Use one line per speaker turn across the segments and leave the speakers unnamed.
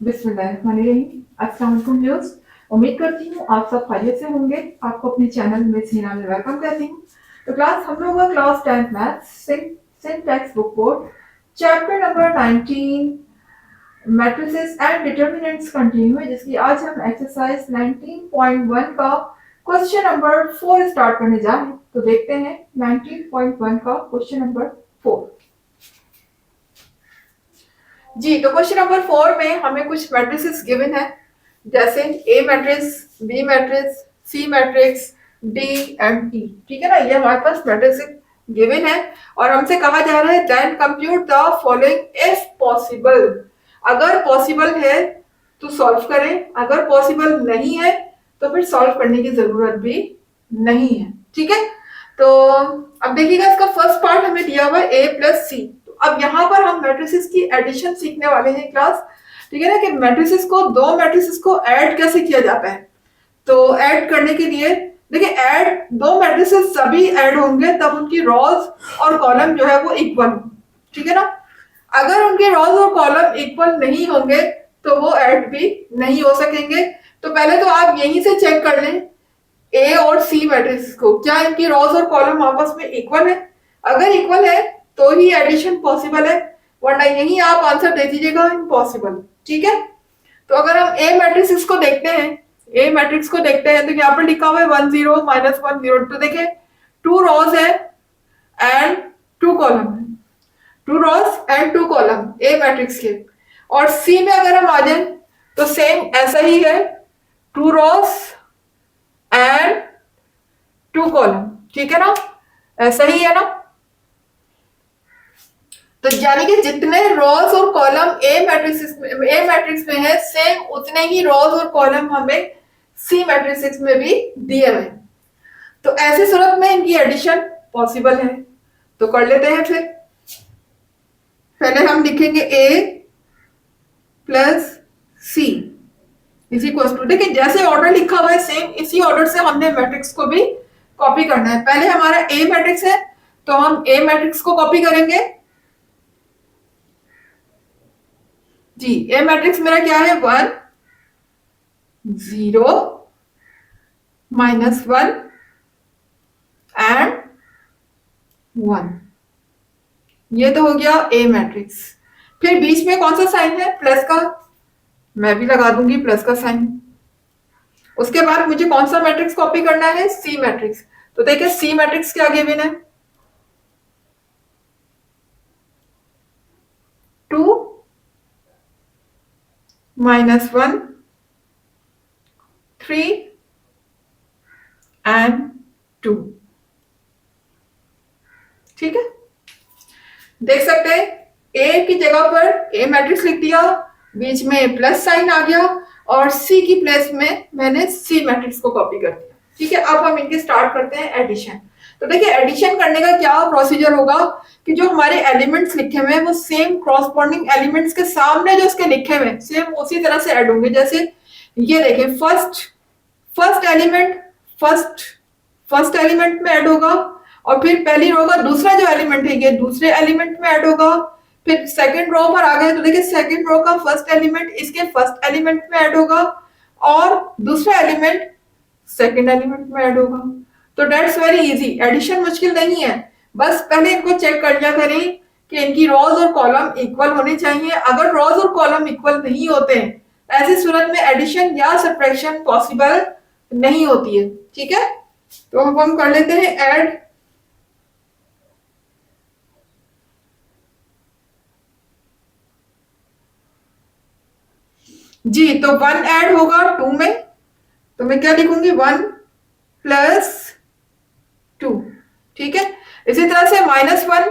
बिस्मिल्लाहिर्रहमानिर्रहीम। अस्सलाम वालेकुम व्यूअर्स। उम्मीद करती हूँ आप सब खैरियत से होंगे। आपको अपने चैनल में सीना में वेलकम करती हूँ। तो क्लास हम लोग का class 10th maths syntax book board chapter number 19 matrices and determinants continue है, जिसकी आज हम एक्सरसाइज 19.1 का क्वेश्चन नंबर 4 स्टार्ट करने जा रहे हैं। तो देखते हैं 19.1 का क्वेश्चन नंबर 4। जी, तो क्वेश्चन नंबर 4 में हमें कुछ मैट्रिसेस गिवन है, जैसे A matrix, B matrix, C matrix, D and E. ठीक है ना, ये हमारे पास मैट्रिक्स गिवन है और हमसे कहा जा रहा है then compute the following if possible. अगर पॉसिबल है तो सॉल्व करें, अगर पॉसिबल नहीं है तो फिर सॉल्व करने की जरूरत भी नहीं है। ठीक है, तो अब देखिएगा, इसका फर्स्ट पार्ट हमें दिया हुआ है ए प्लस सी। अब यहाँ पर हम मैट्रिसेस की एडिशन सीखने वाले हैं क्लास। ठीक है ना, कि मैट्रिसेस को, दो मैट्रिसेस को ऐड कैसे किया जाता है। तो ऐड करने के लिए देखिए, ऐड दो मैट्रिसेस सभी ऐड होंगे तब उनकी रॉज और कॉलम जो है वो इक्वल हो। ठीक है ना, अगर उनके रॉज और कॉलम इक्वल नहीं होंगे तो वो ऐड भी नहीं हो सकेंगे। तो पहले तो आप यहीं से चेक कर लें ए और सी मैट्रिक्स को, क्या इनकी रॉज और कॉलम आपस में इक्वल है। अगर इक्वल है तो ही एडिशन पॉसिबल है, वरना यही आप आंसर दे दीजिएगा इम्पॉसिबल। ठीक है, तो अगर हम ए मैट्रिक्स को देखते हैं, ए मैट्रिक्स को देखते हैं तो यहाँ पर लिखा हुआ है 1 0 -1 0। तो देखिए, 2 रॉज है एंड 2 कॉलम है, 2 rows and 2 column A matrix के। और सी में अगर हम आ जाए तो सेम ऐसा ही है, 2 रॉज एंड 2 कॉलम। ठीक है ना, ऐसा ही है ना। तो यानी कि जितने रॉज और कॉलम ए मैट्रिक्स में है, सेम उतने ही रॉज और कॉलम हमें सी मैट्रिक्स में भी दिए हुए। तो ऐसे सूरत में इनकी एडिशन पॉसिबल है। तो कर लेते हैं फिर। पहले हम लिखेंगे ए प्लस सी इसी इक्वल टू, देखिए जैसे ऑर्डर लिखा हुआ है सेम इसी ऑर्डर से हमने मैट्रिक्स को भी कॉपी करना है। पहले हमारा ए मैट्रिक्स है तो हम ए मैट्रिक्स को कॉपी करेंगे। जी, ए मैट्रिक्स मेरा क्या है, 1 0 -1 एंड 1। ये तो हो गया ए मैट्रिक्स। फिर बीच में कौन सा साइन है, प्लस का, मैं भी लगा दूंगी प्लस का साइन। उसके बाद मुझे कौन सा मैट्रिक्स कॉपी करना है, सी मैट्रिक्स। तो देखिए सी मैट्रिक्स क्या गिवन है, 2 -1 3 एंड 2। ठीक है, देख सकते हैं ए की जगह पर ए मैट्रिक्स लिख दिया, बीच में प्लस साइन आ गया और सी की प्लेस में मैंने सी मैट्रिक्स को कॉपी कर दिया। ठीक है, अब हम इनके स्टार्ट करते हैं एडिशन। तो देखिए एडिशन करने का क्या प्रोसीजर होगा कि जो हमारे एलिमेंट्स लिखे हुए हैं वो सेम कॉरस्पॉन्डिंग एलिमेंट्स के सामने जो उसके लिखे हुए हैं सेम उसी तरह से ऐड होंगे। जैसे ये देखिए, फर्स्ट एलिमेंट फर्स्ट एलिमेंट में ऐड होगा और फिर पहली रो का दूसरा जो एलिमेंट है ये दूसरे एलिमेंट में ऐड होगा। फिर सेकंड रो पर आ गए तो देखिए सेकंड रो का फर्स्ट एलिमेंट इसके फर्स्ट एलिमेंट में ऐड होगा और दूसरा एलिमेंट सेकंड एलिमेंट में ऐड होगा। तो दैट्स वेरी इजी, एडिशन मुश्किल नहीं है। बस पहले इनको चेक कर लिया करें कि इनकी रोज और कॉलम इक्वल होने चाहिए। अगर रोज और कॉलम इक्वल नहीं होते ऐसी सूरत में एडिशन या सब्ट्रैक्शन पॉसिबल नहीं होती है। ठीक है, तो अब हम कर लेते हैं ऐड। जी, तो 1 ऐड होगा 2 में, तो मैं क्या लिखूंगी, 1 + 2। ठीक है, इसी तरह से -1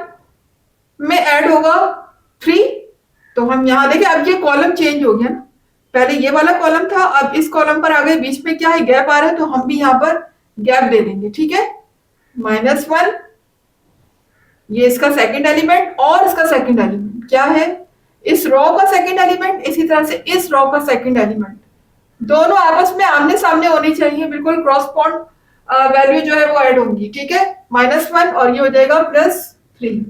में ऐड होगा 3। तो हम यहां देखिए, अब ये कॉलम चेंज हो गया ना, पहले ये वाला कॉलम था अब इस कॉलम पर आ गए, बीच में क्या है, गैप आ रहा है, तो हम भी यहाँ पर गैप दे देंगे। ठीक है, -1, ये इसका सेकंड एलिमेंट और इसका सेकंड एलिमेंट क्या है, इस रो का सेकंड एलिमेंट, इसी तरह से इस रो का सेकंड एलिमेंट, दोनों आपस में आमने सामने होनी चाहिए, बिल्कुल क्रॉसपॉन्ड वैल्यू जो है वो ऐड होंगी। ठीक है, -1 और ये हो जाएगा +3।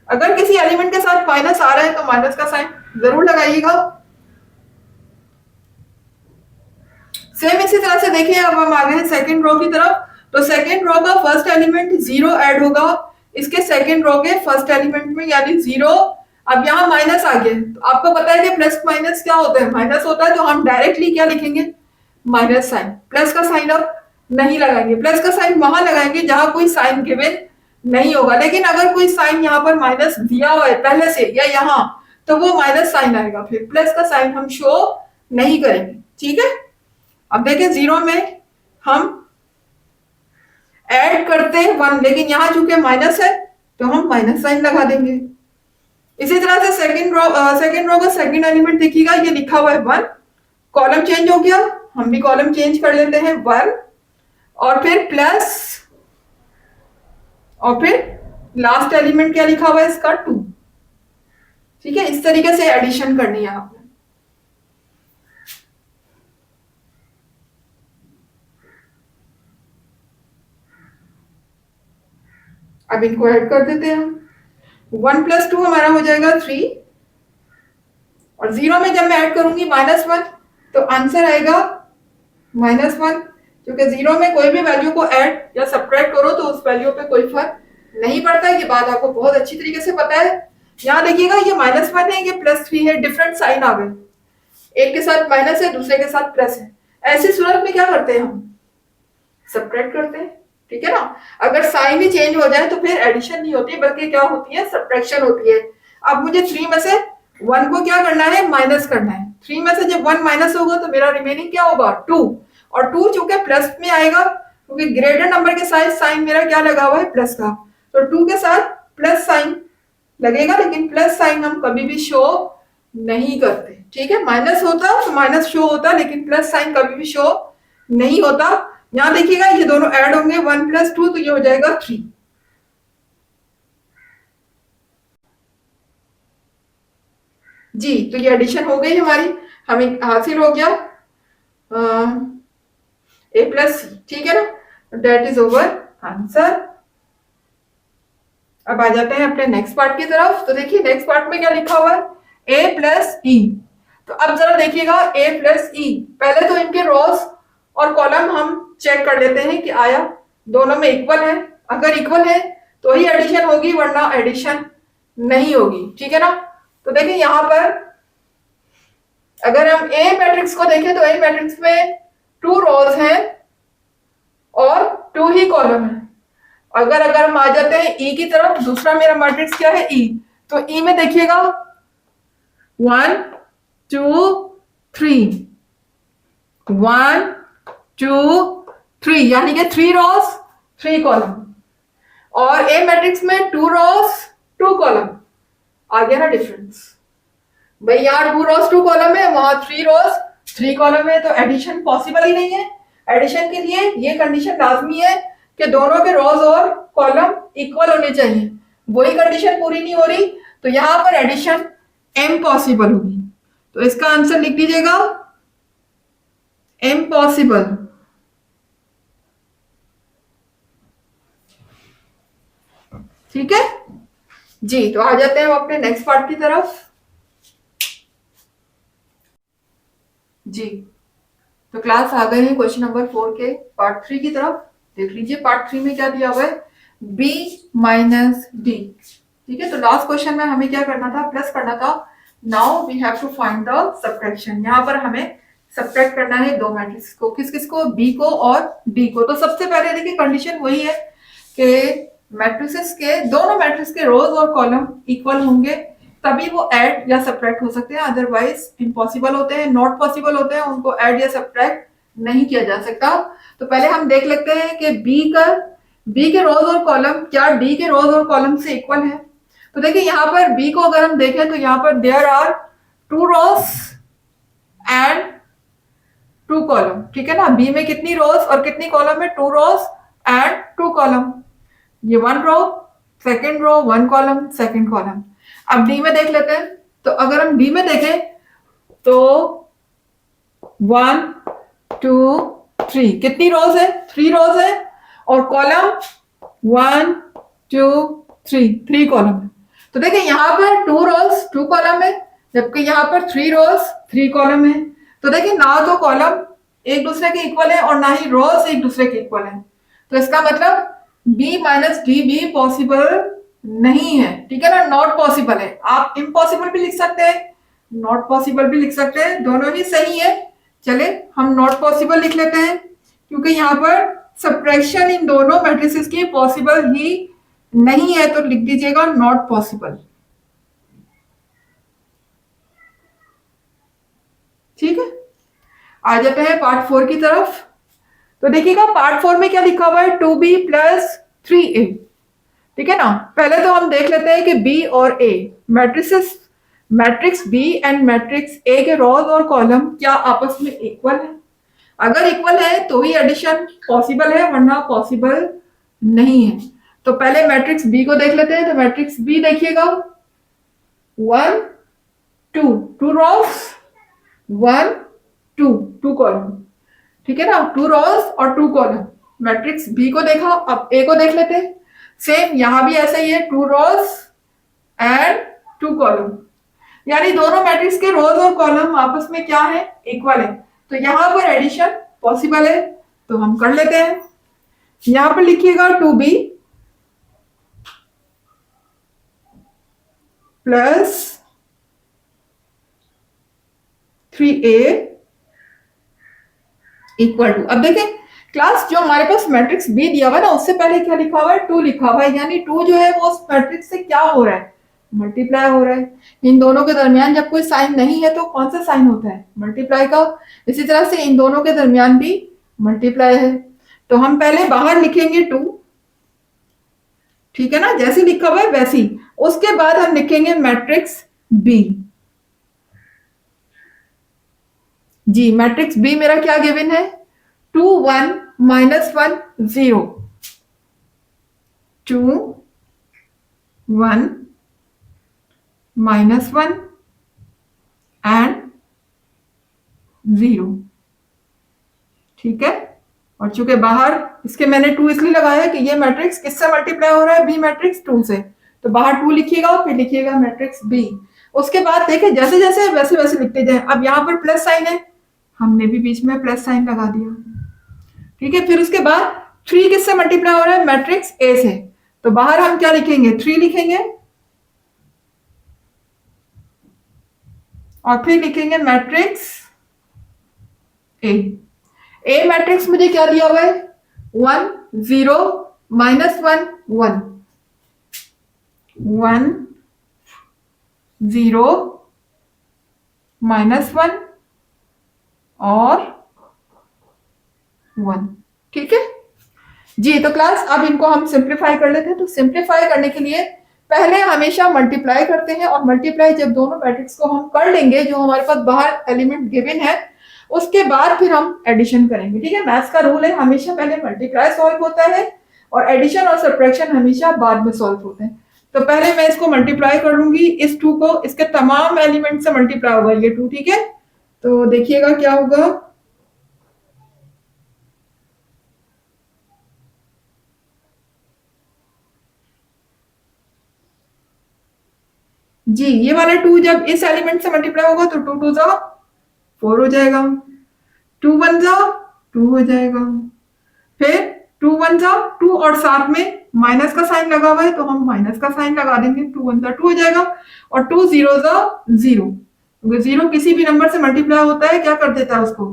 अगर किसी एलिमेंट के साथ माइनस आ रहा है तो माइनस का साइन जरूर लगाइएगा। सेम इसी तरह से देखिए, अब हम आ गए हैं सेकंड रो की तरफ। तो सेकंड रो का फर्स्ट एलिमेंट 0 ऐड होगा इसके सेकंड रो के फर्स्ट एलिमेंट में, यानी 0। अब यहाँ माइनस आ गया, तो आपको पता है कि प्लस माइनस क्या होता है, माइनस होता है, तो हम डायरेक्टली क्या लिखेंगे, माइनस साइन। प्लस का साइन अब नहीं लगाएंगे, प्लस का साइन वहां लगाएंगे जहां कोई साइन गिवन नहीं होगा। लेकिन अगर कोई साइन यहाँ पर माइनस दिया हुआ है पहले से या यहाँ, तो वो माइनस साइन आएगा, फिर प्लस का साइन हम शो नहीं करेंगे। ठीक है, अब देखिए 0 में हम ऐड करते हैं 1, लेकिन यहाँ चूंकि माइनस है तो हम माइनस साइन लगा देंगे। इसी तरह से सेकंड रो का सेकंड एलिमेंट देखिएगा, ये लिखा हुआ है 1, कॉलम चेंज हो गया, हम भी कॉलम चेंज कर लेते हैं 1, और फिर प्लस, और फिर लास्ट एलिमेंट क्या लिखा हुआ है इसका 2। ठीक है, इस तरीके से एडिशन करनी है आपने। अब इनको ऐड कर देते हैं हम, 1 + 2 हमारा हो जाएगा 3, और 0 में जब मैं ऐड करूंगी -1 तो आंसर आएगा -1, क्योंकि 0 में कोई भी वैल्यू को ऐड या सब्ट्रैक्ट करो तो उस वैल्यू पे कोई फर्क नहीं पड़ता है। ये बात आपको बहुत अच्छी तरीके से पता है। यहाँ देखिएगा ये -1 है, ये +3 है, डिफरेंट साइन आ गए, एक के साथ माइनस है, दूसरे के साथ प्लस है। ऐसी सूरत में क्या करते हैं हम, सब्ट्रैक्ट करते हैं। ठीक है ना, अगर साइन ही चेंज हो जाए तो फिर एडिशन नहीं होती, बल्कि क्या होती है, सब्ट्रैक्शन होती है। अब मुझे 3 में से 1 को क्या करना है, माइनस करना है। 3 में से जब 1 माइनस होगा तो मेरा रिमेनिंग क्या होगा, 2, और 2 चूंकि प्लस में आएगा, क्योंकि ग्रेटर नंबर के साथ साइन मेरा क्या लगा हुआ है, प्लस का, तो 2 के साथ प्लस साइन लगेगा, लेकिन प्लस साइन हम कभी भी शो नहीं करते। ठीक है, माइनस होता तो माइनस शो होता, लेकिन प्लस साइन कभी भी शो नहीं होता। यहां देखिएगा ये दोनों ऐड होंगे, 1 + 2, तो ये हो जाएगा 3। जी, तो ये एडिशन हो गई हमारी, हमें हासिल हो गया A + C। ठीक है ना, डेट इज ओवर आंसर। अब आ जाते हैं अपने नेक्स्ट पार्ट की तरफ। तो देखिए नेक्स्ट पार्ट में क्या लिखा हुआ है, A + E। तो अब जरा देखिएगा A + E, पहले तो इनके रोज और कॉलम हम चेक कर लेते हैं कि आया दोनों में इक्वल है। अगर इक्वल है तो ही एडिशन होगी, वरना एडिशन नहीं होगी। ठीक है ना, तो देखिए यहाँ पर अगर हम A मैट्रिक्स को देखें तो A मैट्रिक्स में 2 रोज हैं और 2 ही कॉलम है। अगर हम आ जाते हैं E की तरफ, दूसरा मेरा मैट्रिक्स क्या है, E, तो E में देखिएगा 1 2 3, 1 2 3, यानी कि 3 रोज 3 कॉलम, और A मैट्रिक्स में 2 रोज 2 कॉलम। आ गया ना डिफरेंस भाई, यहाँ 2 रोज 2 कॉलम है, वहां 3 रोज 3 कॉलम है, तो एडिशन पॉसिबल ही नहीं है। एडिशन के लिए ये कंडीशन लाजमी है कि दोनों के रोज और कॉलम इक्वल होने चाहिए। वही कंडीशन पूरी नहीं हो रही, तो यहां पर एडिशन इम्पॉसिबल होगी। तो इसका आंसर लिख दीजिएगा इम्पॉसिबल। ठीक है जी, तो आ जाते हैं हम अपने नेक्स्ट पार्ट की तरफ। जी, तो क्लास आ गए हैं क्वेश्चन नंबर 4 के पार्ट 3 की तरफ। देख लीजिए पार्ट 3 में क्या दिया हुआ है, b - d। ठीक है, तो लास्ट क्वेश्चन में हमें क्या करना था, प्लस करना था। Now we have to find the subtraction. यहाँ पर हमें सब्ट्रैक्ट करना है 2 मैट्रिक्स को, किस किस को, b को और d को। तो सबसे पहले देखिए कंडीशन वही है कि मैट्रिसेस के, दोनों मैट्रिक्स के रोज और कॉलम इक्वल होंगे, तभी वो ऐड या सब्ट्रैक्ट हो सकते हैं, अदरवाइज इम्पॉसिबल होते हैं, नॉट पॉसिबल होते हैं, उनको ऐड या सब्ट्रैक्ट नहीं किया जा सकता। तो पहले हम देख लेते हैं कि बी के रोज और कॉलम क्या डी के रोज और कॉलम से इक्वल है। तो देखिए यहाँ पर बी को अगर हम देखें तो यहाँ पर there are 2 rows and 2 column. ठीक है ना, बी में कितनी रोज और कितनी कॉलम है, 2 रोज एंड 2 कॉलम। ये 1 row, second row, 1 column, second column. अब डी में देख लेते हैं, तो अगर हम डी में देखें तो 1 2 3, कितनी रोज है, 3 रोज है, और कॉलम 1 2 3 कॉलम है। तो देखिए यहाँ पर 2 रोज 2 कॉलम है, जबकि यहाँ पर 3 रोज 3 कॉलम है। तो देखिए ना तो कॉलम एक दूसरे के इक्वल है और ना ही रोज एक दूसरे के इक्वल है। तो इसका मतलब बी माइनस डी भी पॉसिबल नहीं है, ठीक है ना, नॉट पॉसिबल है। आप इम्पॉसिबल भी लिख सकते हैं, नॉट पॉसिबल भी लिख सकते हैं, दोनों ही सही है। चले हम नॉट पॉसिबल लिख लेते हैं, क्योंकि यहाँ पर सब्ट्रैक्शन इन दोनों मैट्रिसेस की पॉसिबल ही नहीं है, तो लिख दीजिएगा नॉट पॉसिबल। ठीक है, आ जाते हैं पार्ट 4 की तरफ। तो देखिएगा पार्ट 4 में क्या लिखा हुआ है, 2b प्लस 3a। ठीक है ना, पहले तो हम देख लेते हैं कि बी और A matrices, matrix B and matrix A के रोज और कॉलम क्या आपस में इक्वल है। अगर इक्वल है तो ही एडिशन पॉसिबल है, वरना पॉसिबल नहीं है। तो पहले मैट्रिक्स बी को देख लेते हैं। तो मैट्रिक्स बी देखिएगा, 1 2, 2 रोज, 1 2, 2 कॉलम। ठीक है ना, 2 रोज और 2 कॉलम। मैट्रिक्स बी को देखा, अब ए को देख लेते हैं। सेम यहां भी ऐसा ही है, 2 रोज एंड 2 कॉलम। यानी दोनों मैट्रिक्स के रोज और कॉलम आपस में क्या है, इक्वल है। तो यहां पर एडिशन पॉसिबल है, तो हम कर लेते हैं। यहां पर लिखिएगा 2b plus 3a equal to, अब देखें क्लास, जो हमारे पास मैट्रिक्स बी दिया हुआ है ना, उससे पहले क्या लिखा हुआ है, 2 लिखा हुआ है। यानी 2 जो है वो उस मैट्रिक्स से क्या हो रहा है, मल्टीप्लाई हो रहा है। इन दोनों के दरमियान जब कोई साइन नहीं है तो कौन सा साइन होता है, मल्टीप्लाई का। इसी तरह से इन दोनों के दरमियान भी मल्टीप्लाई है। तो हम पहले बाहर लिखेंगे 2, ठीक है ना, जैसे लिखा हुआ है वैसी। उसके बाद हम लिखेंगे मैट्रिक्स बी। जी, मैट्रिक्स बी मेरा क्या गिवन है, 2 1 -1 0, 2 1 -1 एंड 0। ठीक है, और चूंकि बाहर इसके मैंने 2 इसलिए लगाया है कि ये मैट्रिक्स किससे मल्टीप्लाई हो रहा है, बी मैट्रिक्स 2 से। तो बाहर 2 लिखिएगा, फिर लिखिएगा मैट्रिक्स बी। उसके बाद देखिए जैसे जैसे वैसे वैसे लिखते जाए। अब यहाँ पर प्लस साइन है, हमने भी बीच में प्लस साइन लगा दिया। ठीक है, फिर उसके बाद 3 किससे मल्टीप्लाई हो रहा है, मैट्रिक्स ए से। तो बाहर हम क्या लिखेंगे, 3 लिखेंगे और फिर लिखेंगे मैट्रिक्स ए। ए मैट्रिक्स मुझे क्या दिया हुआ है, 1 0 -1 1, 1 0 -1 और 1। ठीक है जी। तो क्लास अब इनको हम सिंप्लीफाई कर लेते हैं। तो सिंप्लीफाई करने के लिए पहले हमेशा मल्टीप्लाई करते हैं, और मल्टीप्लाई जब दोनों मैट्रिक्स को हम कर लेंगे जो हमारे पास बाहर एलिमेंट गिवन है, उसके बाद फिर हम एडिशन करेंगे। ठीक है, मैथ्स का रूल है हमेशा पहले मल्टीप्लाई सॉल्व होता है और एडिशन और सब्ट्रैक्शन हमेशा बाद में सॉल्व होते हैं। तो पहले मैं इसको मल्टीप्लाई कर लूंगी, इस 2 को इसके तमाम एलिमेंट से मल्टीप्लाई होगा ये 2। ठीक है, तो देखिएगा क्या होगा, जी ये वाला 2 जब इस एलिमेंट से मल्टीप्लाई होगा तो 2 2 जा 4 हो जाएगा, 2 1 जा 2 हो जाएगा, फिर 2 1 जा 2 और साथ में माइनस का साइन लगा हुआ है तो हम माइनस का साइन लगा देंगे, 2 1 जा 2 हो जाएगा, और 2 0 जा 0, क्योंकि 0 किसी भी नंबर से मल्टीप्लाई होता है क्या कर देता है, उसको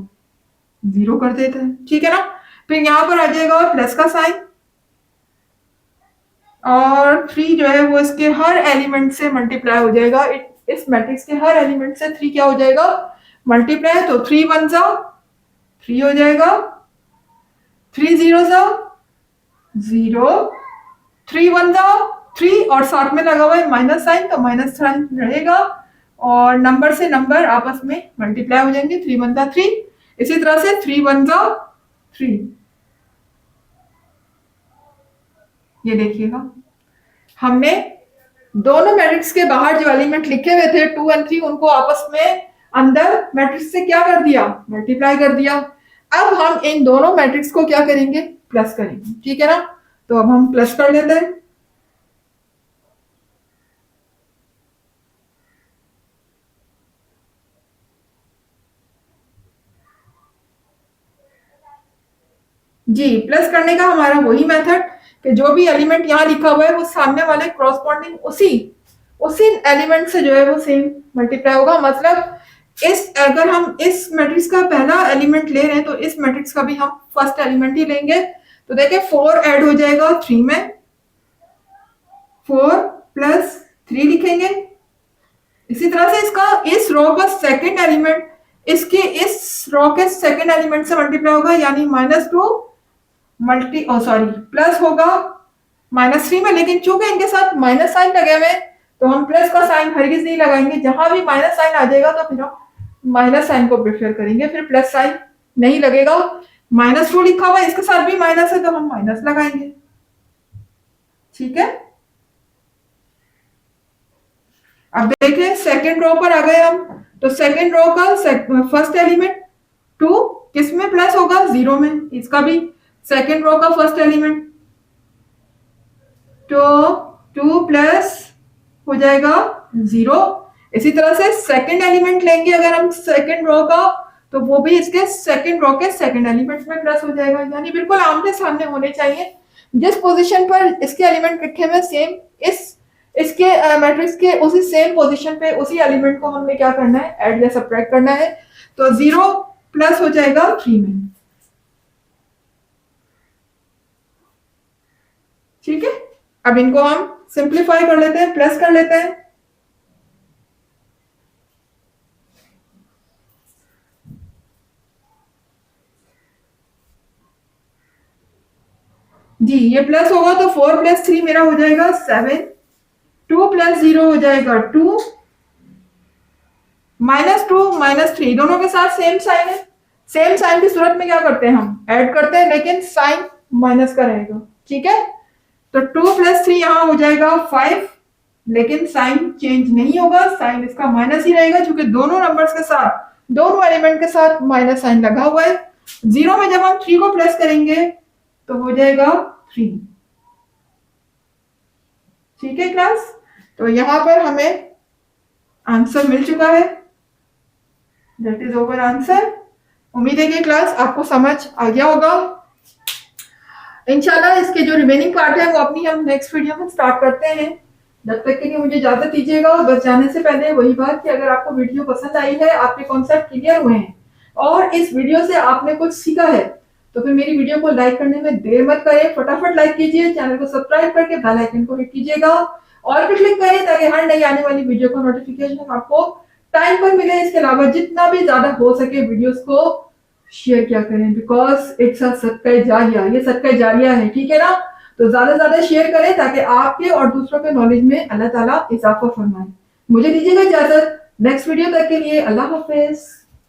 0 कर देता है। ठीक है ना, फिर यहां पर आ जाएगा प्लस का साइन, और 3 जो है वो इसके हर एलिमेंट से मल्टीप्लाई हो जाएगा। इस मैट्रिक्स के हर एलिमेंट से 3 क्या हो जाएगा, मल्टीप्लाई। तो 3 1 जा 3 हो जाएगा, 3 0 जा 0, 3 1 जा 3 और साथ में लगा हुआ है माइनस साइन, तो माइनस साइन रहेगा और नंबर से नंबर आपस में मल्टीप्लाई हो जाएंगे, 3 1 जा 3। इसी तरह से 3 1 जा 3। ये देखिएगा हमने दोनों मैट्रिक्स के बाहर जो एलिमेंट लिखे हुए थे 2 और 3, उनको आपस में अंदर मैट्रिक्स से क्या कर दिया, मल्टीप्लाई कर दिया। अब हम इन दोनों मैट्रिक्स को क्या करेंगे, प्लस करेंगे। ठीक है ना, तो अब हम प्लस कर लेते हैं। जी, प्लस करने का हमारा वही मेथड कि जो भी एलिमेंट यहाँ लिखा हुआ है वो सामने वाले क्रॉसपॉन्डिंग उसी उसी एलिमेंट से जो है वो सेम मल्टीप्लाई होगा। मतलब इस अगर हम इस मैट्रिक्स का पहला एलिमेंट ले रहे हैं तो इस मैट्रिक्स का भी हम फर्स्ट एलिमेंट ही लेंगे। तो देखिए 4 ऐड हो जाएगा 3 में, 4 प्लस 3 लिखेंगे। इसी तरह से इसका इस रो का सेकंड एलिमेंट इसके इस रो के सेकंड एलिमेंट से मल्टीप्लाई होगा, यानी -2 प्लस होगा -3 में। लेकिन चूंकि इनके साथ माइनस साइन लगे हुए हैं तो हम प्लस का साइन हरगिज नहीं लगाएंगे। जहां भी माइनस साइन आ जाएगा तो फिर हम माइनस साइन को प्रेफर करेंगे, फिर प्लस साइन नहीं लगेगा। -2 लिखा हुआ है, इसके साथ भी माइनस है तो हम माइनस लगाएंगे। ठीक है, अब देखिए सेकेंड रो पर आ गए हम। तो सेकेंड रो का फर्स्ट एलिमेंट 2 किसमें प्लस होगा, 0 में। इसका भी सेकेंड रो का फर्स्ट एलिमेंट तो 2 प्लस हो जाएगा 0। इसी तरह से सेकेंड एलिमेंट लेंगे अगर हम सेकेंड रो का, तो वो भी इसके सेकेंड रो के सेकेंड एलिमेंट में प्लस हो जाएगा, यानी बिल्कुल आमने सामने होने चाहिए। जिस पोजीशन पर इसके एलिमेंट रखे हुए सेम इसके मैट्रिक्स के उसी सेम पोजीशन पे उसी एलिमेंट को हमने क्या करना है, ऐड या सब्ट्रैक्ट करना है। तो 0 प्लस हो जाएगा 3 में। ठीक है, अब इनको हम सिंप्लीफाई कर लेते हैं, प्लस कर लेते हैं। जी, ये प्लस होगा तो 4 प्लस 3 मेरा हो जाएगा 7, 2 प्लस 0 हो जाएगा 2, -2 -3 दोनों के साथ सेम साइन है। सेम साइन की सूरत में क्या करते हैं, हम ऐड करते हैं, लेकिन साइन माइनस का रहेगा। ठीक है, तो 2 प्लस 3 यहां हो जाएगा 5, लेकिन साइन चेंज नहीं होगा, साइन इसका माइनस ही रहेगा, क्योंकि दोनों नंबर्स के साथ दोनों एलिमेंट के साथ माइनस साइन लगा हुआ है। 0 में जब हम 3 को प्लस करेंगे तो हो जाएगा 3। ठीक है क्लास, तो यहां पर हमें आंसर मिल चुका है। That is over answer. उम्मीद है कि क्लास आपको समझ आ गया होगा। इंशाल्लाह इसके जो रिमेनिंग पार्ट है वो अपनी हम नेक्स्ट वीडियो में स्टार्ट करते हैं। जब तक के लिए मुझे इजाजत दीजिएगा। और बस जाने से पहले वही बात कि अगर आपको वीडियो पसंद आई है, आपके कॉन्सेप्ट क्लियर हुए हैं और इस वीडियो से आपने कुछ सीखा है, तो फिर मेरी वीडियो को लाइक करने में देर मत करें, फटाफट लाइक कीजिए, चैनल को सब्सक्राइब करके बेल आइकन को हिट कीजिएगा और भी क्लिक करें ताकि हर नई आने वाली वीडियो का नोटिफिकेशन आपको टाइम पर मिले। इसके अलावा जितना भी ज्यादा हो सके वीडियोस को शेयर क्या करें, बिकॉज इट्स अ सदका जारिया, ये सदका जारिया है। ठीक है ना, तो ज्यादा से ज्यादा शेयर करें ताकि आपके और दूसरों के नॉलेज में अल्लाह ताला इजाफा फरमाए। मुझे दीजिएगा इजाजत, नेक्स्ट वीडियो तक के लिए अल्लाह हाफिज।